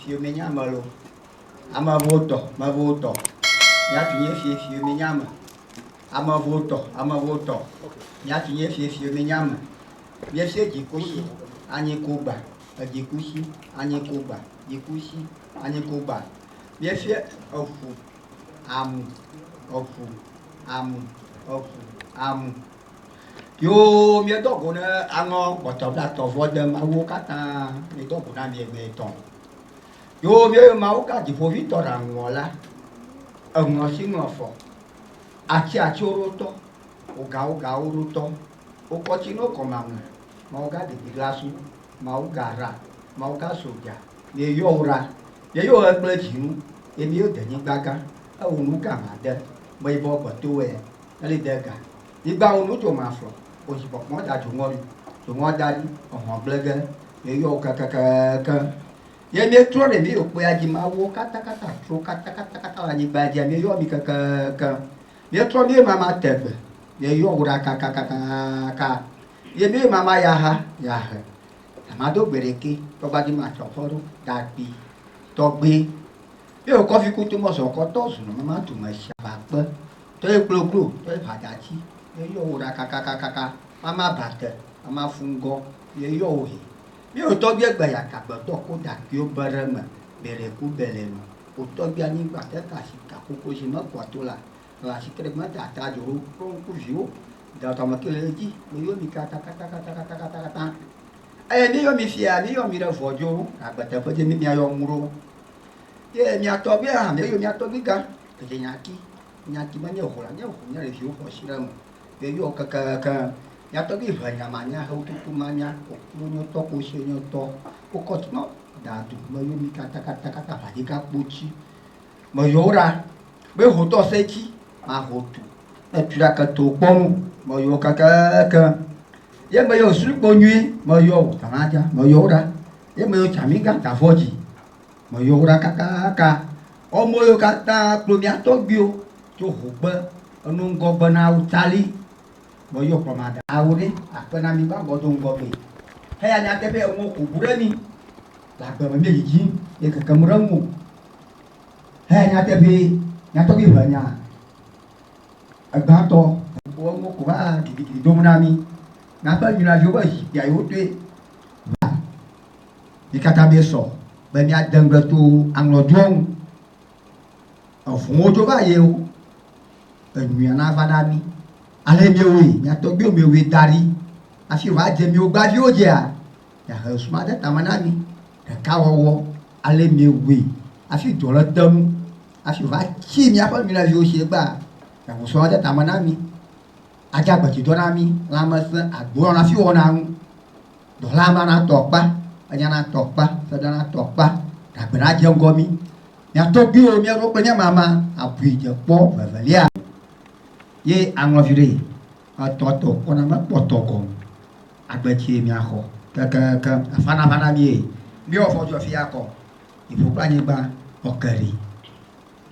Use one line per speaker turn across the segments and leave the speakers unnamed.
fio menyamalo. Ama voto. Nyatunye fio menyama. Ama voto. Nyatunye fio menyama. Biese jikushi, anye kuba. Jikushi, anye kuba. Jikushi, anye kuba. Biese ofu. Amu. Yo mi dogo na ango botobla to vodem awu kata mi dogo na mi ton. Yo mi ma o ka di fo Victor angola. Ango singofo. Achi oroto. O ga oroto. O kochino komama. Ma o ga di glasu, ma o gara, ma o ga soja. Ye yo ora. Ye yo ekple jinu. E mi o de ni gbaga. E o nu ka ma de. Mo ibo gboto e. Ele de ga. Igba o nu to ma fo. O si pok mo da ju ngori. To mo da ni o mo blege. Ye yo ka. Ye mi tro le mi o pe aji ma wo kata. Tro kata la ni ba je mi yo mi ka. Ye tro mi mama tebe. Ye yo ora ka. Ye mi mama ya ha. Amado bereke to ba di ma cho foro da bi. To gbe. Ye o ko fi ku to mo so ko to sun mama tu ma sha ba pe. To e glo to e padachi. Ye yo ora ka. Mama bate, mama fungo. Ye yo ohi. Mi o to bi egba ya ka gbodo ko da ki o bere me. Bere ku bele no. O to bi ani gba te ka si ka koko si mo kwa to la. La si kre ma da ta joro ko ku vio. Da ta ma kele ji. Mi yo mi kata. Mi yo mi fia, mi yo mi re fojo. Agbata fo je mi ayo muro. Ye mi ato bi ha, mi yo mi ato bi ga. Ke nyaki ma nye ho le fio ho si ra mo. Ye yo ka. Ya to bi vanya manya ho tu manya. Ko nyo to ko se nyo to. Ko ko no da tu mo yo mi kata ba di ka puchi. Mo yo ra. Be ho to se chi. Ma ho tu. E tu ra ka to pon. Mo yo ka. Ye mo yo su po nyi. Mo yo ta ma ja. Mo yo ra. Ye mo yo chami ga ta foji. Mo yo ra ka. O mo yo kata klo mi ato bi o. To ho gbe. Onu ngo gbe na utali. Mo yo promada awure apena mi ba godun gobe he ya nya tebe o ko burani la gbe me yi e ka kamuramu he nya tebe nya to bi banya agba to o mo ko ba gidi domunami na ba nyuna jo ba ya yo te ni kata be so be mi adangbe to anglodun o fun ojo ba ye o enyan na fadami ale mi owe ya to gbe mi owe dari afi wa je mi o gba fi o je a ya he suma de tamana mi de ka wowo ale mi owe afi dolo damu afi wa chi mi afa mi la fi o se gba ya wo so de tamana mi aja gba ti do na mi la ma se agbo na fi o na un do la ma na to pa anya na to pa so da na to pa da gbe na je ngo mi ya to gbe o mi ro pe ni mama abu je po vevelia ye angovire atoto ona ma potoko agbechi mi aho ka afana mi o fojo fi ako ifu pa ni ba okari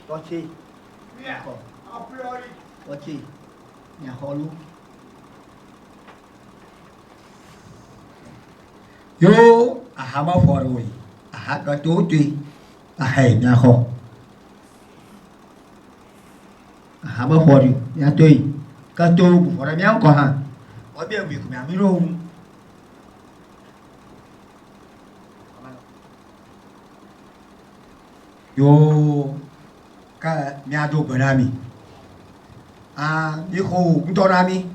ochi ako a priori ochi ni aholu yo ahama foroi aha ka tote ahai mi aho ahama fori ya toi ka to bu fora mi anko ha obi mi ku mi amiro yo ka mi ado banami mi ho ntorami.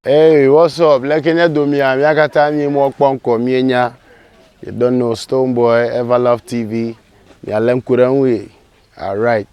Hey, what's up? Lekenya Domia, Miakata ni mo ponko mienya. You don't know Stonebwoy, Everlove TV. Mi alem kuranwe. All right.